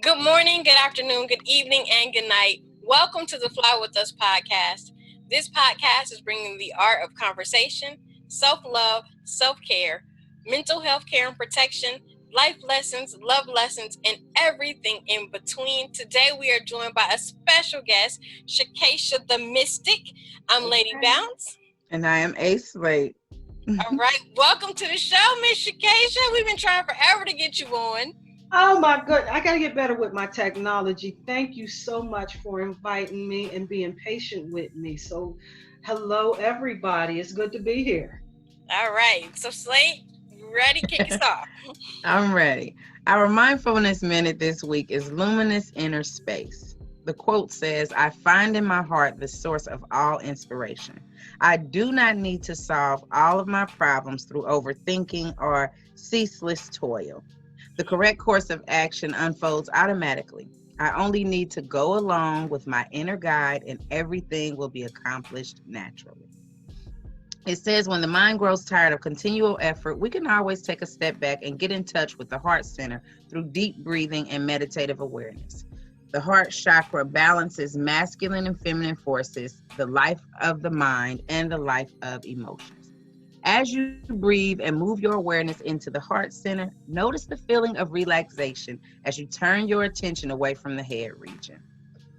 Good morning, good afternoon, good evening, and good night. Welcome to the Fly With Us podcast. This podcast is bringing the art of conversation, self love, self care, mental health care and protection, life lessons, love lessons, and everything in between. Today, we are joined by a special guest, Chekesha the Mystic. I'm Lady Bounce. And I am A Slate. All right, welcome to the show, Miss Chekesha. We've been trying forever to get you on. Oh my good. I got to get better with my technology. Thank you so much for inviting me and being patient with me. So, hello, everybody. It's good to be here. All right, so Slate, you ready? Kick us off. I'm ready. Our mindfulness minute this week is Luminous Inner Space. The quote says, I find in my heart the source of all inspiration. I do not need to solve all of my problems through overthinking or ceaseless toil. The correct course of action unfolds automatically. I only need to go along with my inner guide and everything will be accomplished naturally. It says when the mind grows tired of continual effort, we can always take a step back and get in touch with the heart center through deep breathing and meditative awareness. The heart chakra balances masculine and feminine forces, the life of the mind, and the life of emotions. As you breathe and move your awareness into the heart center, notice the feeling of relaxation as you turn your attention away from the head region.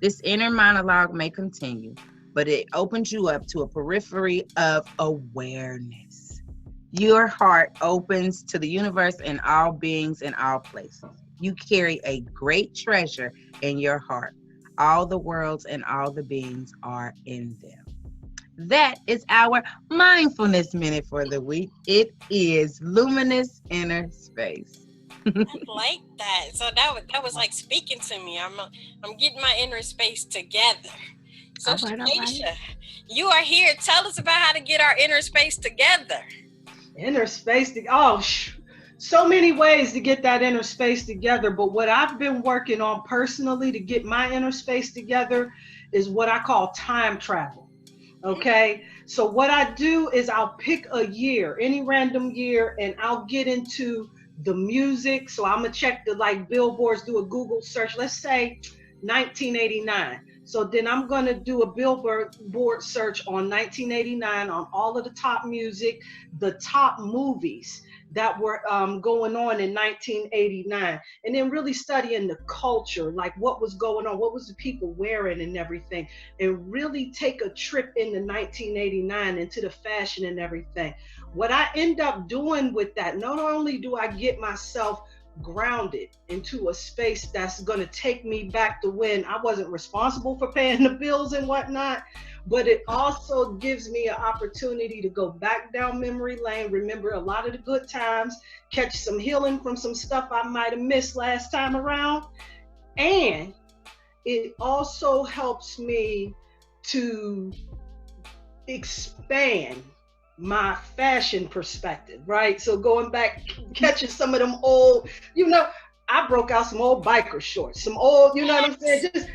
This inner monologue may continue, but it opens you up to a periphery of awareness. Your heart opens to the universe and all beings in all places. You carry a great treasure in your heart. All the worlds and all the beings are in them. That is our mindfulness minute for the week. It is Luminous Inner Space. I like that. So that was like speaking to me. I'm getting my inner space together. So All right, all right. Shakesha, you are here. Tell us about how to get our inner space together. Inner space. So many ways to get that inner space together. But what I've been working on personally to get my inner space together is what I call time travel. Okay. So what I do is I'll pick a year, any random year, and I'll get into the music. So I'm gonna check the like billboards, do a Google search. Let's say 1989. So then I'm gonna do a billboard search on 1989 on all of the top music, the top movies that were going on in 1989, and then really studying the culture, like what was going on, what was the people wearing and everything, and really take a trip into 1989 into the fashion and everything. What I end up doing with that, not only do I get myself grounded into a space that's going to take me back to when I wasn't responsible for paying the bills and whatnot, but it also gives me an opportunity to go back down memory lane, remember a lot of the good times, catch some healing from some stuff I might have missed last time around. And it also helps me to expand my fashion perspective, right? So going back, catching some of them old, I broke out some old biker shorts, some old, you know what I'm saying? Just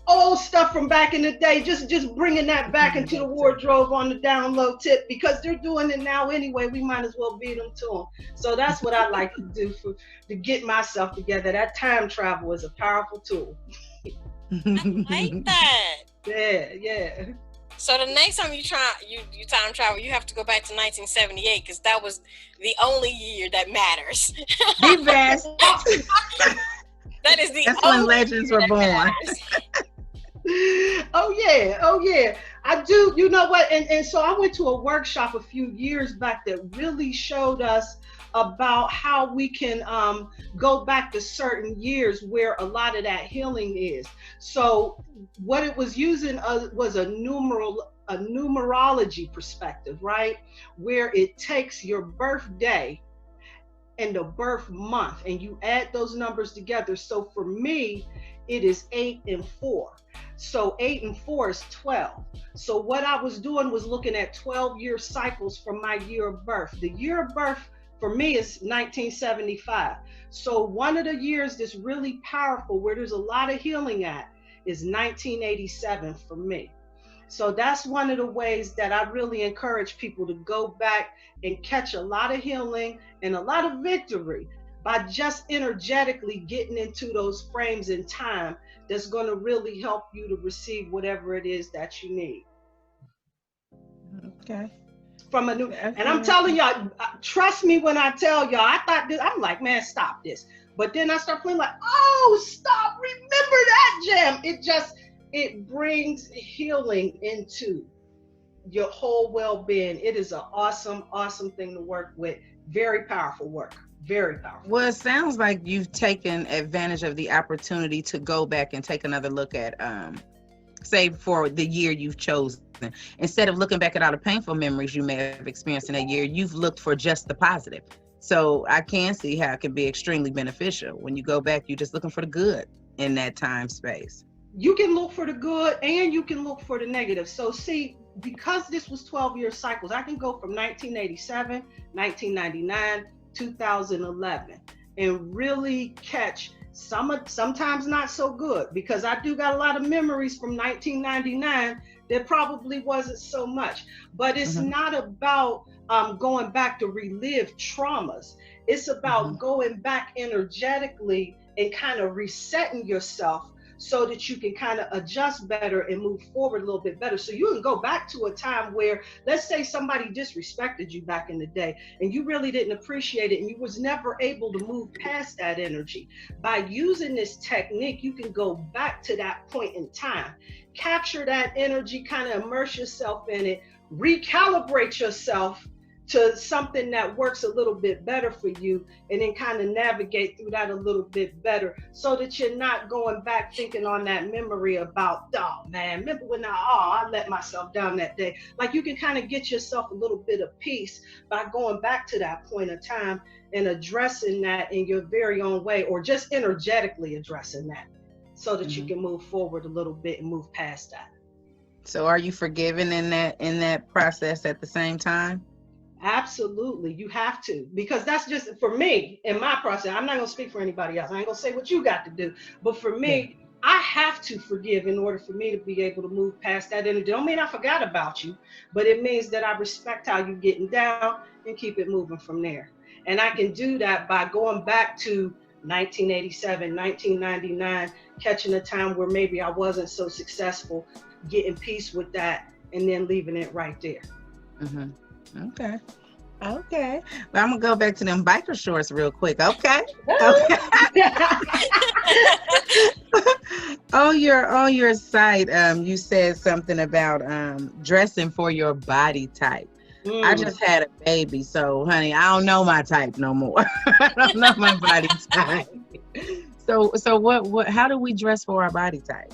old stuff from back in the day, just bringing that back into the wardrobe on the down low tip, because they're doing it now anyway. We might as well beat them to them. So that's what I like to do to get myself together. That time travel is a powerful tool. I like that. Yeah. So the next time you time travel, you have to go back to 1978 because that was the only year that matters. The best. That is the That's only when legends year were that born. matters. Oh yeah. I do. You know what? And so I went to a workshop a few years back that really showed us about how we can go back to certain years where a lot of that healing is. So what it was using was a numerology perspective, right? Where it takes your birthday and the birth month and you add those numbers together. So for me, it is 8 and 4. So 8 and 4 is 12. So what I was doing was looking at 12-year cycles from my year of birth. The year of birth for me is 1975. So one of the years that's really powerful where there's a lot of healing at is 1987 for me. So that's one of the ways that I really encourage people to go back and catch a lot of healing and a lot of victory by just energetically getting into those frames in time that's going to really help you to receive whatever it is that you need Okay. from a new. And I'm Okay. telling y'all, trust me when I tell y'all, I thought this, I'm like, man, stop this. But then I start playing like, oh, stop, remember that jam. It brings healing into your whole well-being. It is an awesome, awesome thing to work with. Very powerful work. Very powerful. Well, it sounds like you've taken advantage of the opportunity to go back and take another look at, say, for the year you've chosen. Instead of looking back at all the painful memories you may have experienced in that year, you've looked for just the positive. So I can see how it can be extremely beneficial. When you go back, you're just looking for the good in that time space. You can look for the good and you can look for the negative. So see, because this was 12-year cycles, I can go from 1987, 1999, 2011, and really catch sometimes not so good, because I do got a lot of memories from 1999 that probably wasn't so much. But it's Mm-hmm. not about going back to relive traumas. It's about Mm-hmm. going back energetically and kind of resetting yourself so that you can kind of adjust better and move forward a little bit better. So you can go back to a time where, let's say somebody disrespected you back in the day and you really didn't appreciate it and you was never able to move past that energy. By using this technique, you can go back to that point in time, capture that energy, kind of immerse yourself in it, recalibrate yourself to something that works a little bit better for you, and then kind of navigate through that a little bit better so that you're not going back thinking on that memory about, oh man, remember when I let myself down that day. Like, you can kind of get yourself a little bit of peace by going back to that point of time and addressing that in your very own way, or just energetically addressing that so that you Mm-hmm. can move forward a little bit and move past that. So are you forgiving in that process at the same time? Absolutely, you have to, because that's just for me in my process. I'm not going to speak for anybody else. I ain't going to say what you got to do, but for Yeah. me, I have to forgive in order for me to be able to move past that. And it don't mean I forgot about you, but it means that I respect how you're getting down and keep it moving from there. And I can do that by going back to 1987, 1999, catching a time where maybe I wasn't so successful, getting peace with that, and then leaving it right there. Mm-hmm. Okay. Okay. Well, I'm gonna go back to them biker shorts real quick. Okay. Okay. On your site, you said something about dressing for your body type. I Mm. just had a baby, so honey, I don't know my type no more. I don't know my body type. So what how do we dress for our body type?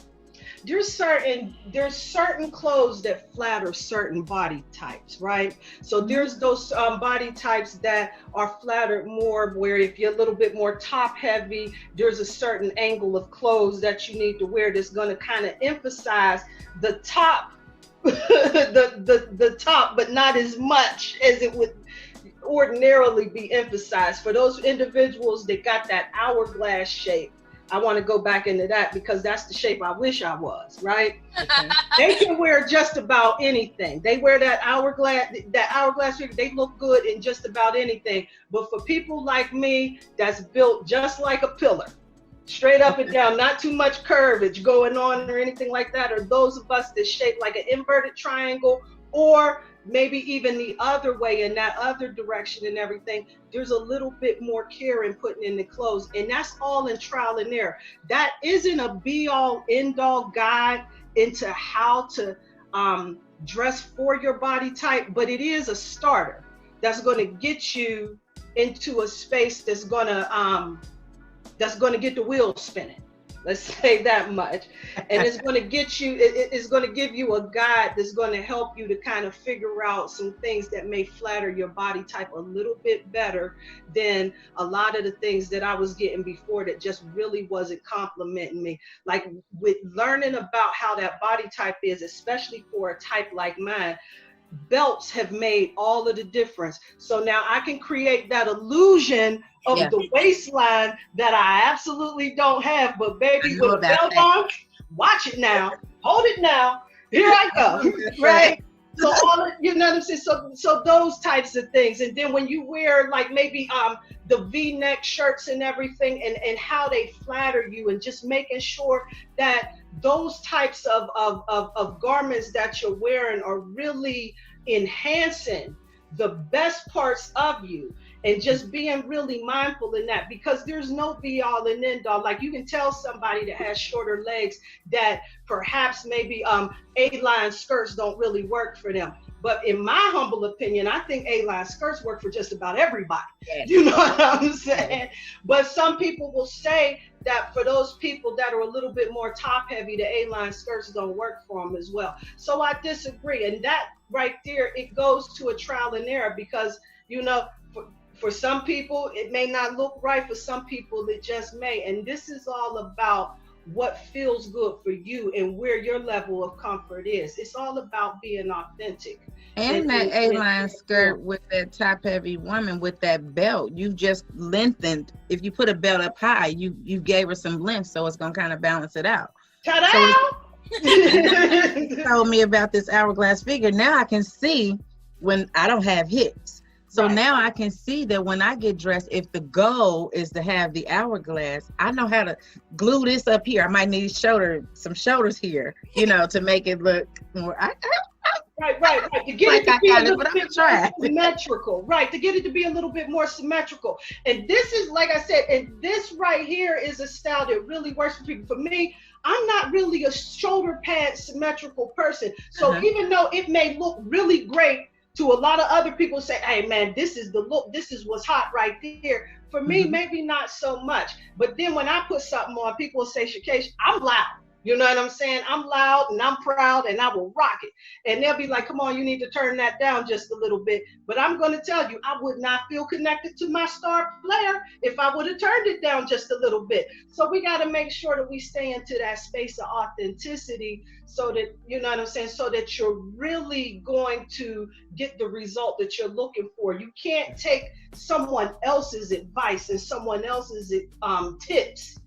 There's certain clothes that flatter certain body types, right? So Mhm. there's those body types that are flattered more, where if you're a little bit more top heavy, there's a certain angle of clothes that you need to wear that's going to kind of emphasize the top, the top, but not as much as it would ordinarily be emphasized. For those individuals that got that hourglass shape, I want to go back into that because that's the shape I wish I was, right? Okay. They can wear just about anything. They wear that hourglass figure. They look good in just about anything. But for people like me, that's built just like a pillar, straight up and Okay. down, not too much curvage going on or anything like that, or those of us that shape like an inverted triangle, or maybe even the other way in that other direction and everything. There's a little bit more care in putting in the clothes, and that's all in trial and error. That isn't a be all end all guide into how to dress for your body type, but it is a starter that's going to get you into a space that's going to get the wheels spinning. Let's say that much. And it's going to get you, it's going to give you a guide that's going to help you to kind of figure out some things that may flatter your body type a little bit better than a lot of the things that I was getting before that just really wasn't complimenting me. Like, with learning about how that body type is, especially for a type like mine, belts have made all of the difference. So now I can create that illusion of Yeah, the waistline that I absolutely don't have. But I baby, know with a about belt that. on, watch it now, hold it now. Here I I know go, about that. right? So all of, you know what I'm saying? So those types of things. And then when you wear like maybe the V-neck shirts and everything, and how they flatter you, and just making sure that those types of garments that you're wearing are really enhancing the best parts of you, and just being really mindful in that, because there's no be all and end all. Like you can tell somebody that has shorter legs that perhaps maybe A-line skirts don't really work for them. But in my humble opinion, I think A-line skirts work for just about everybody. You know what I'm saying? But some people will say that for those people that are a little bit more top heavy, the A-line skirts don't work for them as well. So I disagree. And that right there, it goes to a trial and error, because, you know, for some people, it may not look right. For some people, it just may. And this is all about what feels good for you and where your level of comfort is. It's all about being authentic. And that A-line skirt with that top heavy woman with that belt, you just lengthened. If you put a belt up high, you gave her some length, so it's gonna kind of balance it out. Ta-da! So told me about this hourglass figure. Now I can see when I don't have hips. So now I can see that when I get dressed, if the goal is to have the hourglass, I know how to glue this up here. I might need some shoulders here, you know, to make it look more. Right. To get it to be a little bit more symmetrical. Right, to get it to be a little bit more symmetrical. And this is, like I said, and this right here is a style that really works for people. For me, I'm not really a shoulder pad symmetrical person. So even though it may look really great to a lot of other people, say, hey man, this is the look, this is what's hot right there. For me, maybe not so much. But then when I put something on, people will say, Chekesha, I'm loud. You know what I'm saying? I'm loud and I'm proud and I will rock it. And they'll be like, come on, you need to turn that down just a little bit. But I'm going to tell you, I would not feel connected to my star player if I would have turned it down just a little bit. So we got to make sure that we stay into that space of authenticity, so that, you know what I'm saying, so that you're really going to get the result that you're looking for. You can't take someone else's advice and someone else's tips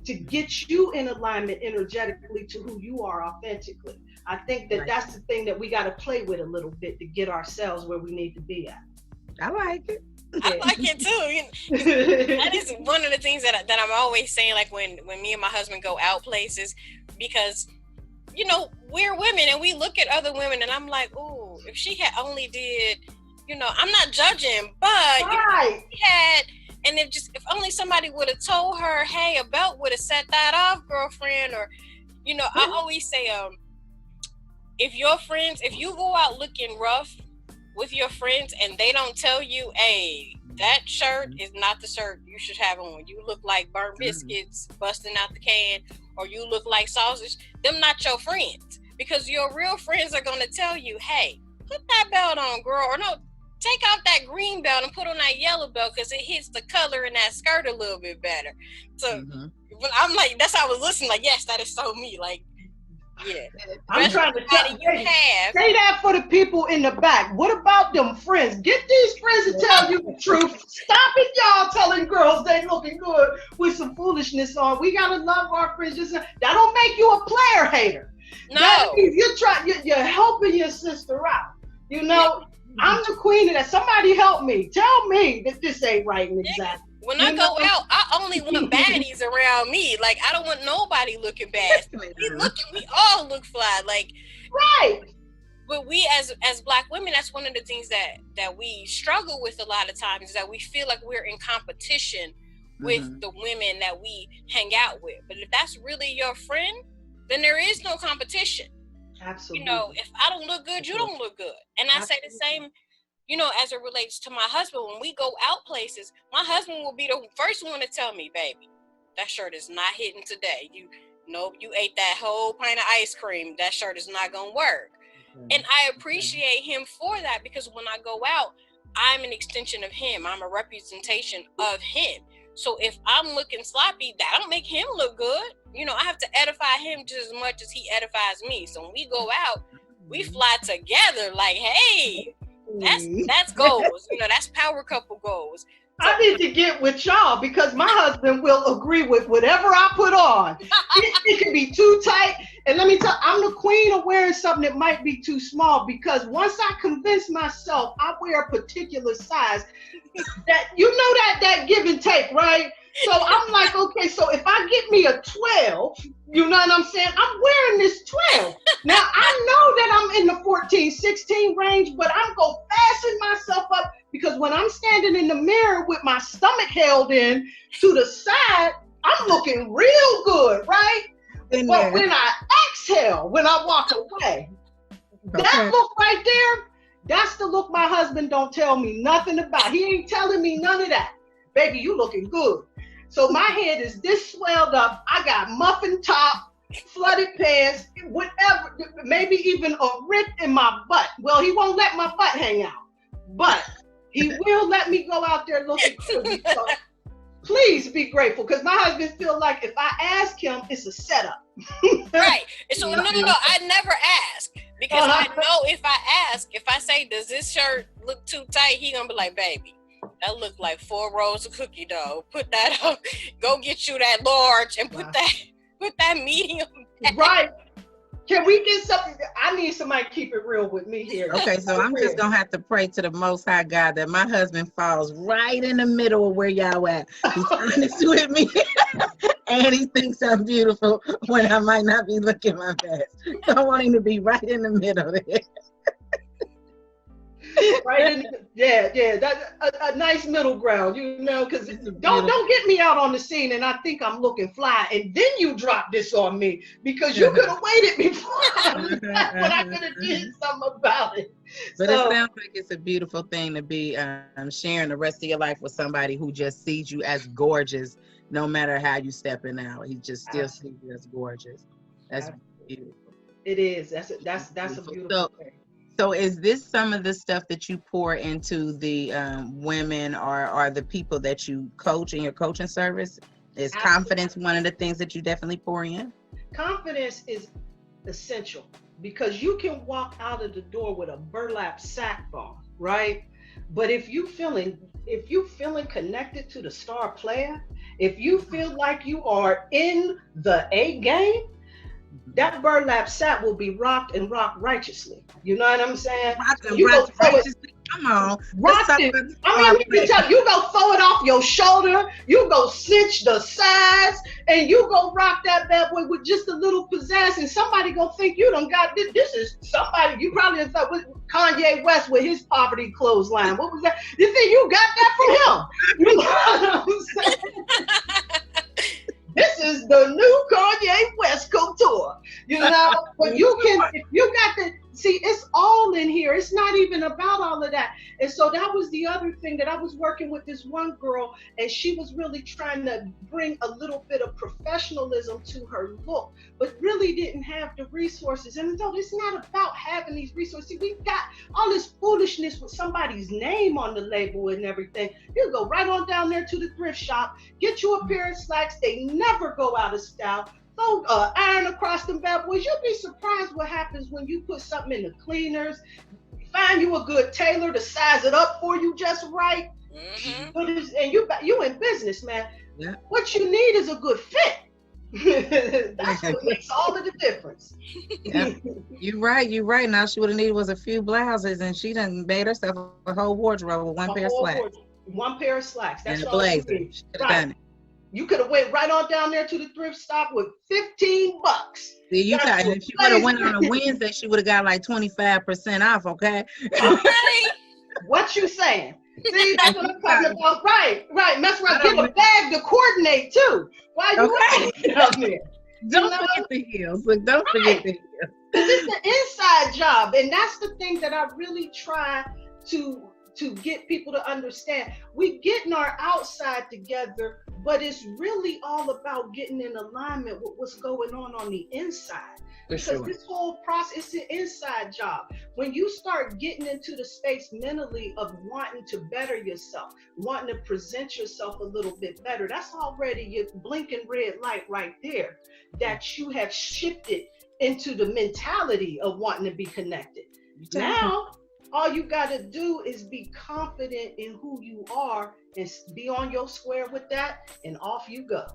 to get you in alignment energetically to who you are authentically. I think that that's the thing that we got to play with a little bit to get ourselves where we need to be at. I like it. I like it too. That is one of the things that I'm always saying, like when me and my husband go out places, because, you know, we're women and we look at other women and I'm like, oh, if she had only did, you know, I'm not judging, but you know, she had. And if only somebody would have told her, hey, a belt would have set that off, girlfriend. Or, you know, I always say, if you go out looking rough with your friends and they don't tell you, hey, that shirt is not the shirt you should have on. You look like burnt biscuits busting out the can, or you look like sausage. Them not your friends, because your real friends are going to tell you, hey, put that belt on, girl. Or no, take off that green belt and put on that yellow belt, because it hits the color in that skirt a little bit better. So when I'm like, that's how I was listening, like, yes, that is so me. Like, yeah. I'm trying to tell you, say that for the people in the back. What about them friends? Get these friends to tell you the truth. Stop it, y'all telling girls they looking good with some foolishness on. We gotta love our friends. Just that don't make you a player hater. No, that means you're helping your sister out. You know. Yeah. I'm the queen of that. Somebody help me. Tell me that this ain't right and exact. When I go out, I only want baddies around me. Like, I don't want nobody looking bad. We all look fly. Like, right. But we as Black women, that's one of the things that we struggle with a lot of times, is that we feel like we're in competition with the women that we hang out with. But if that's really your friend, then there is no competition. Absolutely. You know, if I don't look good, you don't look good. And I say the same, you know, as it relates to my husband. When we go out places, my husband will be the first one to tell me, baby, that shirt is not hitting today. You ate that whole pint of ice cream. That shirt is not going to work. And I appreciate him for that, because when I go out, I'm an extension of him. I'm a representation of him. So if I'm looking sloppy, that don't make him look good. You know, I have to edify him just as much as he edifies me. So when we go out, we fly together like, hey, that's goals. You know, that's power couple goals. I need to get with y'all because my husband will agree with whatever I put on. It can be too tight. And let me tell you, I'm the queen of wearing something that might be too small because once I convince myself I wear a particular size, that that give and take, right? So I'm like, okay, so if I get me a 12, you know what I'm saying? I'm wearing this 12. Now I know that I'm in the 14, 16 range, but I'm gonna fasten myself up because when I'm standing in the mirror with my stomach held in to the side, I'm looking real good, right? But when I exhale, when I walk away, that look right there, that's the look my husband don't tell me nothing about. He ain't telling me none of that. Baby, you looking good. So my head is this swelled up. I got muffin top, flooded pants, whatever, maybe even a rip in my butt. Well, he won't let my butt hang out, but he will let me go out there looking good. So please be grateful because my husband feel like if I ask him, it's a setup. Right. So no, I never ask because I know if I ask, if I say, does this shirt look too tight? He gonna be like, baby, that look like 4 rolls of cookie dough. Put that up. Go get you that large and put that medium back. Right. Can we get something? I need somebody to keep it real with me here. Okay, so I'm just gonna have to pray to the Most High God that my husband falls right in the middle of where y'all at. He's honest with me, and he thinks I'm beautiful when I might not be looking my best. So I want him to be right in the middle there. Right in that's a nice middle ground, because don't get me out on the scene and I think I'm looking fly and then you drop this on me because you could have waited before when I could have did something about it. But it sounds like it's a beautiful thing to be sharing the rest of your life with somebody who just sees you as gorgeous no matter how you stepping out. He just still sees you as gorgeous. That's beautiful. It is. That's a beautiful thing. So is this some of the stuff that you pour into the women or the people that you coach in your coaching service? Is confidence one of the things that you definitely pour in? Confidence is essential because you can walk out of the door with a burlap sack on, right? But if you feeling connected to the star player, if you feel like you are in the A game, that burlap sack will be rocked and rocked righteously. You know what I'm saying? Come on. You go throw it off your shoulder, you go cinch the sides, and you go rock that bad boy with just a little pizzazz, and somebody go think you done got this. This is somebody, you probably thought with Kanye West with his poverty clothesline. What was that? You think you got that from him? You know what I'm saying? This is the new Kanye West couture, but if you got the, see, it's all in here. It's not even about all of that. And so that was the other thing that I was working with this one girl, and she was really trying to bring a little bit of professionalism to her look, but really didn't have the resources. And so it's not about having these resources. See, we've got all this foolishness with somebody's name on the label and everything. You go right on down there to the thrift shop, get you a pair of slacks. They never go out of style. Throw iron across them bad boys. You'll be surprised what happens when you put something in the cleaners, find you a good tailor to size it up for you just right. Mm-hmm. And you in business, man. Yeah. What you need is a good fit. That's what makes all of the difference. Yeah. You're right. Now she would have needed was a few blouses, and she done made herself a whole wardrobe with one pair of slacks. One pair of slacks. That's and all she could have done it. You could have went right on down there to the thrift shop with $15. See, if she would have went on a Wednesday, she would have got like 25% off, okay? What you saying? See, that's what I'm talking about. Right. Mess around, get a bag to coordinate too. Why you out there? Don't forget the heels. Look, don't forget the heels. It's the inside job, and that's the thing that I really try to get people to understand. We getting our outside together, but it's really all about getting in alignment with what's going on the inside. This whole process is an inside job. When you start getting into the space mentally of wanting to better yourself, wanting to present yourself a little bit better, that's already your blinking red light right there that you have shifted into the mentality of wanting to be connected. Now, All you got to do is be confident in who you are and be on your square with that, and off you go.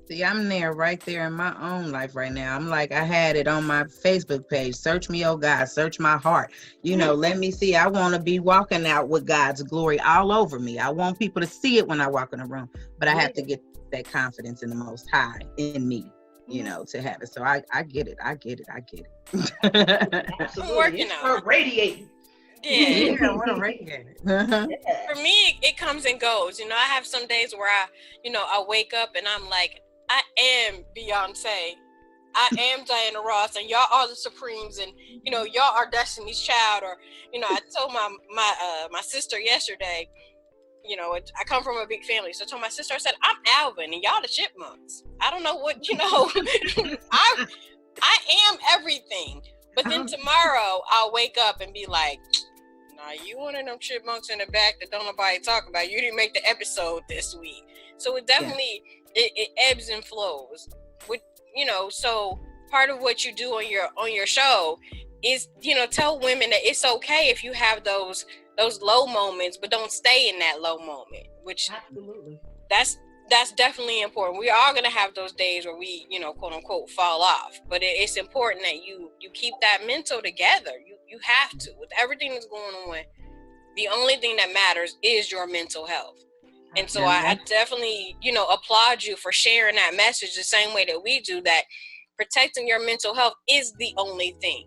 See, I'm there right there in my own life right now. I'm like, I had it on my Facebook page. Search me, oh God, search my heart. Let me see. I want to be walking out with God's glory all over me. I want people to see it when I walk in the room, but I have to get that confidence in the Most High in me, to have it. So I get it. I get it. I get it. Absolutely. Working on radiating. Yeah. I want to radiate it. For me, it comes and goes. I have some days where I wake up and I'm like, I am Beyonce. I am Diana Ross, and y'all are the Supremes, and y'all are Destiny's Child. Or I told my sister yesterday. I come from a big family, so I told my sister, I said, I'm Alvin, and y'all the Chipmunks. I don't know what I am everything. But then tomorrow I'll wake up and be like, nah, you one of them chipmunks in the back that don't nobody talk about. You didn't make the episode this week. So it definitely it ebbs and flows. With so part of what you do on your show is tell women that it's okay if you have those low moments, but don't stay in that low moment. Which absolutely, that's definitely important. We are gonna have those days where we quote unquote fall off, but it's important that you keep that mental together. You have to. With everything that's going on, the only thing that matters is your mental health. And so I definitely, applaud you for sharing that message the same way that we do, that protecting your mental health is the only thing.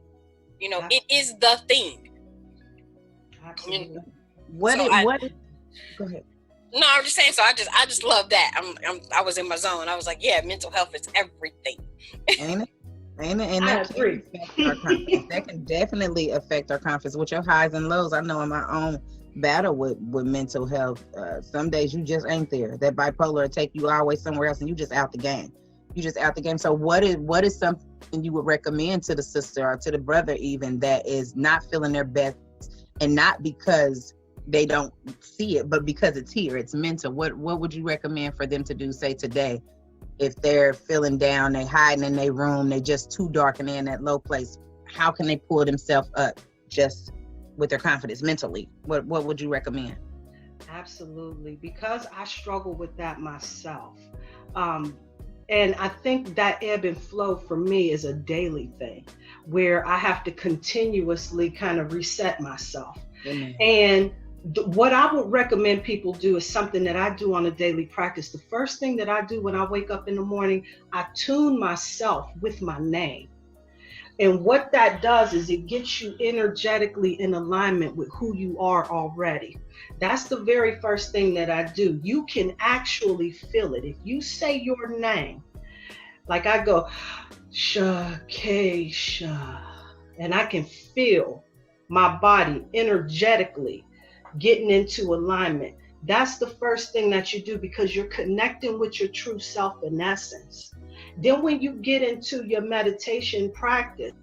It is the thing. Absolutely. What? Go ahead. No, I'm just saying. So I just love that. I was in my zone. I was like, yeah, mental health is everything. Ain't it? And that can affect our confidence. That can definitely affect our confidence with your highs and lows. I know in my own battle with mental health, some days you just ain't there. That bipolar will take you always somewhere else, and you just out the game. So what is something you would recommend to the sister or to the brother even that is not feeling their best, and not because they don't see it, but because it's here, it's mental? What would you recommend for them to do, say today, if they're feeling down, they hiding in their room, they just too dark and they're in that low place? How can they pull themselves up just with their confidence mentally? What would you recommend? Absolutely, because I struggle with that myself. And I think that ebb and flow for me is a daily thing where I have to continuously kind of reset myself. Amen. And what I would recommend people do is something that I do on a daily practice. The first thing that I do when I wake up in the morning, I tune myself with my name. And what that does is it gets you energetically in alignment with who you are already. That's the very first thing that I do. You can actually feel it. If you say your name, like I go, Chekesha, and I can feel my body energetically getting into alignment. That's the first thing that you do, because you're connecting with your true self in essence. Then when you get into your meditation practice,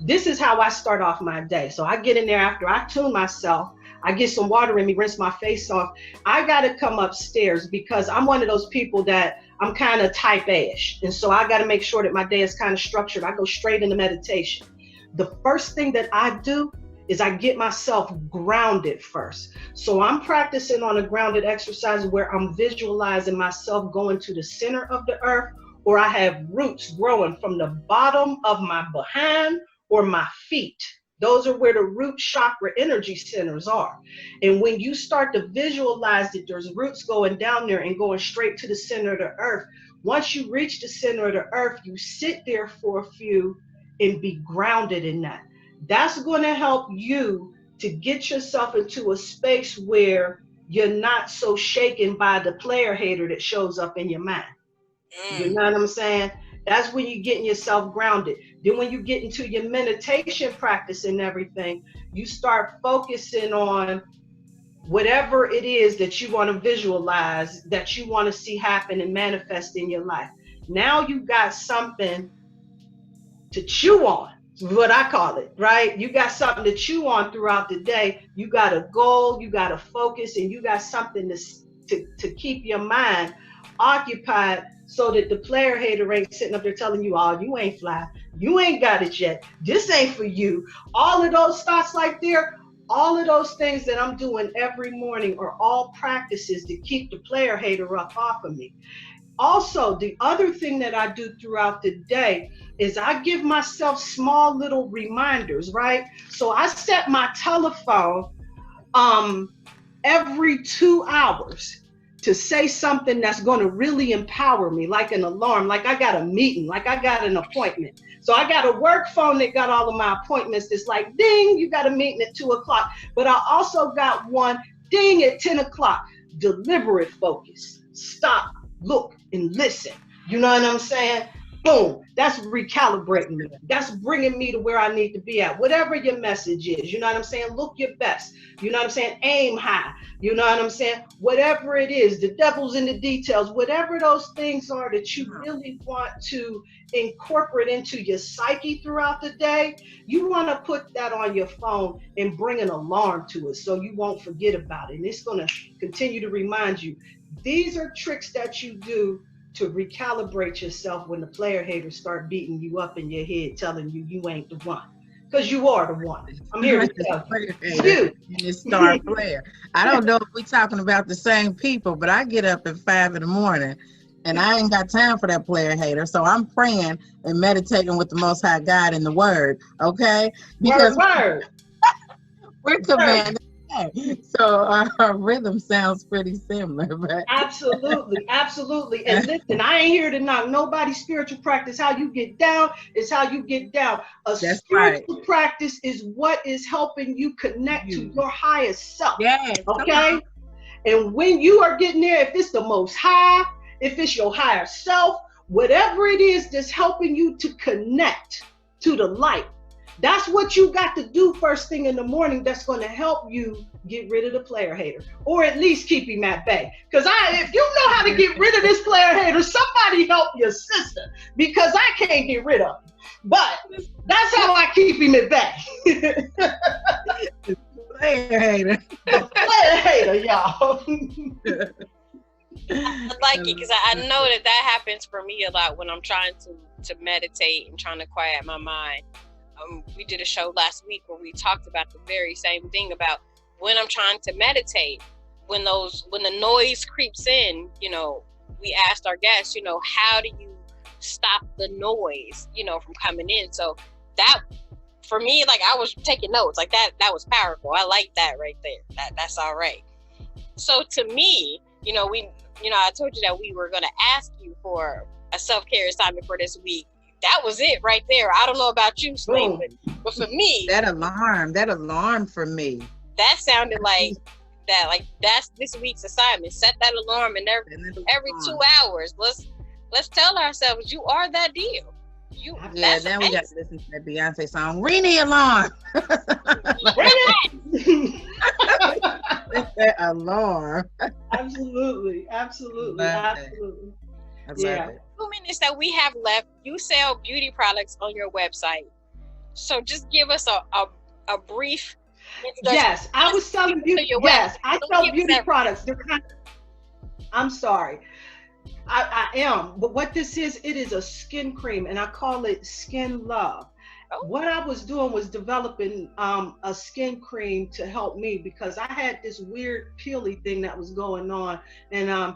this is how I start off my day. So I get in there after I tune myself, I get some water in me, rinse my face off. I got to come upstairs because I'm one of those people that I'm kind of type A-ish. And so I got to make sure that my day is kind of structured. I go straight into meditation. The first thing that I do is I get myself grounded first. So I'm practicing on a grounded exercise where I'm visualizing myself going to the center of the earth, or I have roots growing from the bottom of my behind or my feet. Those are where the root chakra energy centers are. And when you start to visualize that there's roots going down there and going straight to the center of the earth, once you reach the center of the earth, you sit there for a few and be grounded in that. That's going to help you to get yourself into a space where you're not so shaken by the player hater that shows up in your mind. You know what I'm saying? That's when you're getting yourself grounded. Then when you get into your meditation practice and everything, you start focusing on whatever it is that you want to visualize, that you want to see happen and manifest in your life. Now you got something to chew on, what I call it, right? You got something to chew on throughout the day. You got a goal, you got a focus, and you got something to keep your mind occupied, so that the player hater ain't sitting up there telling you, oh, you ain't fly, you ain't got it yet, this ain't for you. All of those thoughts like there, all of those things that I'm doing every morning are all practices to keep the player hater up off of me. Also, the other thing that I do throughout the day is I give myself small little reminders, right? So I set my telephone um every 2 hours to say something that's going to really empower me, like an alarm, like I got a meeting, like I got an appointment. So I got a work phone that got all of my appointments. It's like, ding, you got a meeting at 2 o'clock. But I also got one, ding, at 10 o'clock. Deliberate focus. Stop, look, and listen. You know what I'm saying? Boom, that's recalibrating me. That's bringing me to where I need to be at. Whatever your message is, you know what I'm saying? Look your best. You know what I'm saying? Aim high. You know what I'm saying? Whatever it is, the devil's in the details, whatever those things are that you really want to incorporate into your psyche throughout the day, you want to put that on your phone and bring an alarm to it so you won't forget about it. And it's going to continue to remind you. These are tricks that you do to recalibrate yourself when the player haters start beating you up in your head, telling you you ain't the one. Because you are the one. I'm here to tell you. You star player. I don't know if we're talking about the same people, but I get up at 5 in the morning and I ain't got time for that player hater. So I'm praying and meditating with the Most High God in the Word. Okay? Because we're commanded. So our rhythm sounds pretty similar, but absolutely. And listen, I ain't here to knock nobody's spiritual practice. How you get down is how you get down. That's spiritual practice is what is helping you connect to your highest self. Yes. Okay. And when you are getting there, if it's the Most High, if it's your higher self, whatever it is that's helping you to connect to the light, that's what you got to do first thing in the morning. That's going to help you get rid of the player hater, or at least keep him at bay. Because if you know how to get rid of this player hater, somebody help your sister, because I can't get rid of him. But that's how I keep him at bay. Player hater. The player hater, y'all. I like it because I know that happens for me a lot when I'm trying to meditate and trying to quiet my mind. We did a show last week where we talked about the very same thing about when I'm trying to meditate, when the noise creeps in, we asked our guests, how do you stop the noise, from coming in? So that, for me, like, I was taking notes, like that was powerful. I like that right there. That's all right. So to me, I told you that we were going to ask you for a self-care assignment for this week. That was it right there. I don't know about you, Slade, but for me, that alarm for me, that sounded like that's this week's assignment. Set that alarm, and every 2 hours, let's tell ourselves you are that deal. Then we got to listen to that Beyonce song, ring the alarm. That alarm. Absolutely. Yeah. 2 minutes that we have left. You sell beauty products on your website, so just give us a brief introduction. Yes, I was selling beauty. Yes, I sell beauty products. I'm sorry. I am, but what this is, it is a skin cream, and I call it Skin Love. Oh. What I was doing was developing a skin cream to help me, because I had this weird peely thing that was going on, and I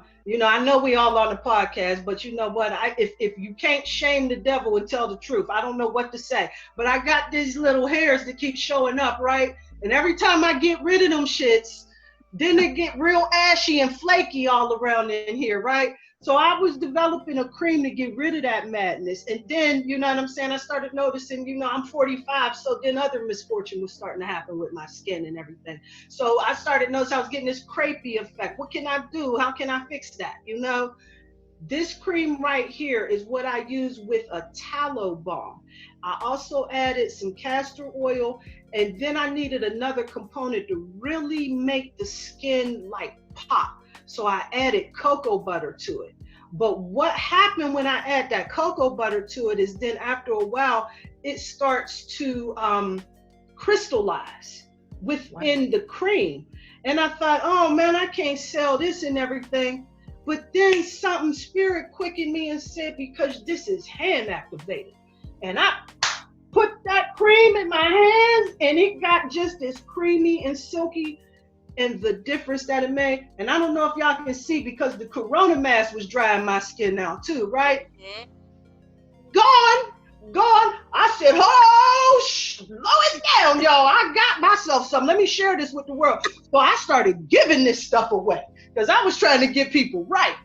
know we all on the podcast, but you know what? If you can't shame the devil and tell the truth, I don't know what to say. But I got these little hairs that keep showing up, right? And every time I get rid of them shits, then they get real ashy and flaky all around in here, right? So I was developing a cream to get rid of that madness. And then, you know what I'm saying, I started noticing, I'm 45, so then other misfortune was starting to happen with my skin and everything. So I started noticing I was getting this crepey effect. What can I do? How can I fix that? This cream right here is what I use with a tallow balm. I also added some castor oil, and then I needed another component to really make the skin like pop. So I added cocoa butter to it. But what happened when I add that cocoa butter to it is then after a while, it starts to crystallize within the cream. And I thought, oh man, I can't sell this and everything. But then something spirit quickened me and said, because this is hand activated. And I put that cream in my hands and it got just as creamy and silky, and the difference that it made. And I don't know if y'all can see because the corona mask was drying my skin now too, right? Mm-hmm. Gone. I said, oh, slow it down, y'all. I got myself some. Let me share this with the world. So I started giving this stuff away because I was trying to get people right.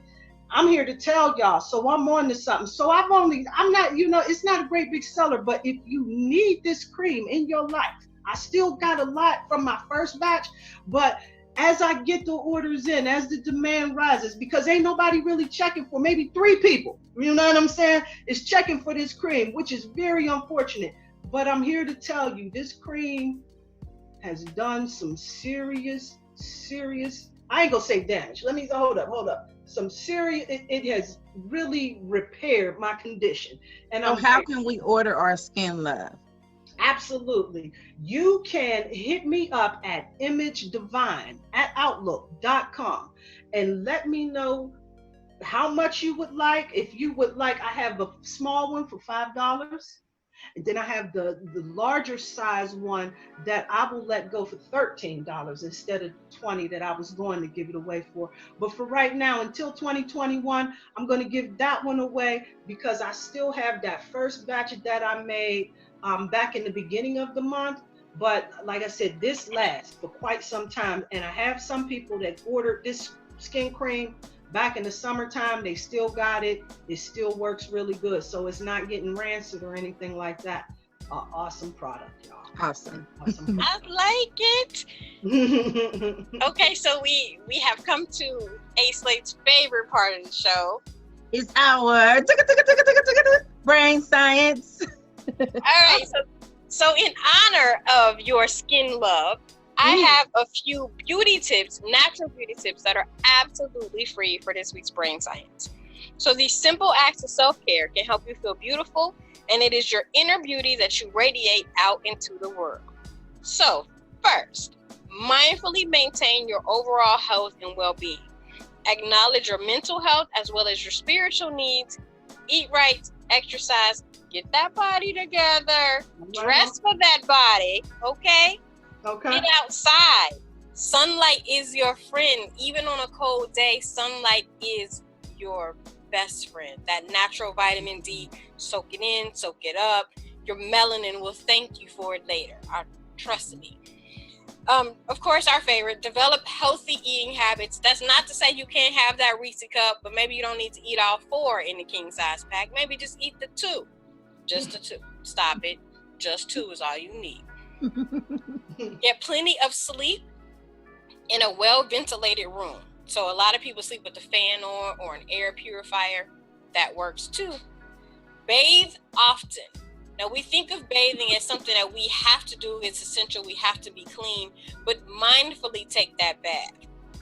I'm here to tell y'all. So I'm on to something. So I'm not, it's not a great big seller, but if you need this cream in your life, I still got a lot from my first batch, but as I get the orders in, as the demand rises, because ain't nobody really checking for, maybe 3 people, you know what I'm saying, is checking for this cream, which is very unfortunate. But I'm here to tell you, this cream has done some serious, I ain't gonna say damage. Let me hold up. Some serious, it has really repaired my condition. And So how can we order our Skin Love? Absolutely. You can hit me up at imagedivine@outlook.com and let me know how much you would like. If you would like, I have a small one for $5. And then I have the larger size one that I will let go for $13 instead of 20 that I was going to give it away for. But for right now, until 2021, I'm going to give that one away because I still have that first batch that I made back in the beginning of the month. But like I said, this lasts for quite some time. And I have some people that ordered this skin cream back in the summertime. They still got it. It still works really good. So it's not getting rancid or anything like that. Awesome product, y'all. Awesome. I like it. Okay, so we have come to A Slate's favorite part of the show. It's our brain science. All right, so in honor of your skin love, I have a few beauty tips, natural beauty tips that are absolutely free for this week's brain science. So these simple acts of self-care can help you feel beautiful, and it is your inner beauty that you radiate out into the world. So first, mindfully maintain your overall health and well-being. Acknowledge your mental health as well as your spiritual needs. Eat right, exercise, get that body together, dress for that body, okay? Okay. Get outside. Sunlight is your friend. Even on a cold day, sunlight is your best friend. That natural vitamin D, soak it in, soak it up. Your melanin will thank you for it later. Trust me. Of course, our favorite, develop healthy eating habits. That's not to say you can't have that Reese cup, but maybe you don't need to eat all 4 in the king size pack. Maybe just eat the 2. Just the 2. Stop it. Just 2 is all you need. Get plenty of sleep in a well-ventilated room. So a lot of people sleep with the fan on or an air purifier. That works too. Bathe often. Now we think of bathing as something that we have to do. It's essential. We have to be clean, but mindfully take that bath.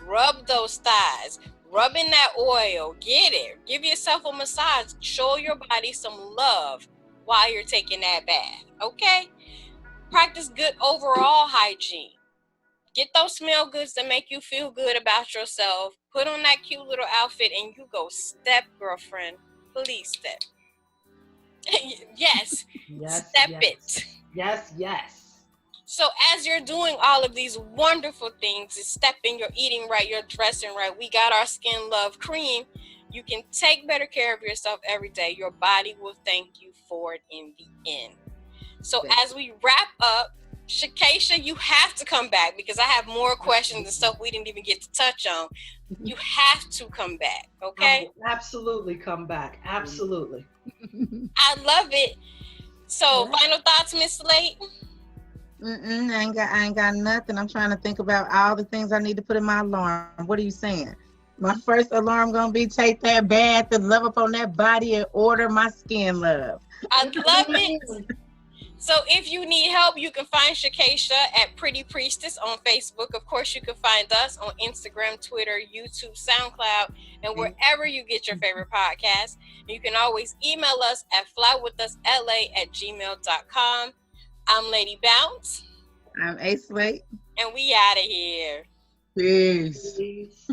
Rub those thighs. Rub in that oil. Get it. Give yourself a massage. Show your body some love while you're taking that bath. Okay? Practice good overall hygiene. Get those smell goods that make you feel good about yourself. Put on that cute little outfit and you go step, girlfriend. Please step. Yes. Step it. Yes. So as you're doing all of these wonderful things, you're stepping, you're eating right, you're dressing right, we got our Skin Love cream. You can take better care of yourself every day. Your body will thank you for it in the end. So as we wrap up, Chekesha, you have to come back because I have more questions and stuff we didn't even get to touch on. You have to come back, okay? I will absolutely come back. Absolutely. I love it. So, final thoughts, Miss Slate? I ain't got nothing. I'm trying to think about all the things I need to put in my alarm. What are you saying? My first alarm gonna be take that bath and love up on that body and order my Skin Love. I love it. So if you need help, you can find Chekesha at Pretty Priestess on Facebook. Of course, you can find us on Instagram, Twitter, YouTube, SoundCloud, and wherever you get your favorite podcast. You can always email us at flywithusla@gmail.com. I'm Lady Bounce. I'm A Slate. And we out of here. Peace. Peace.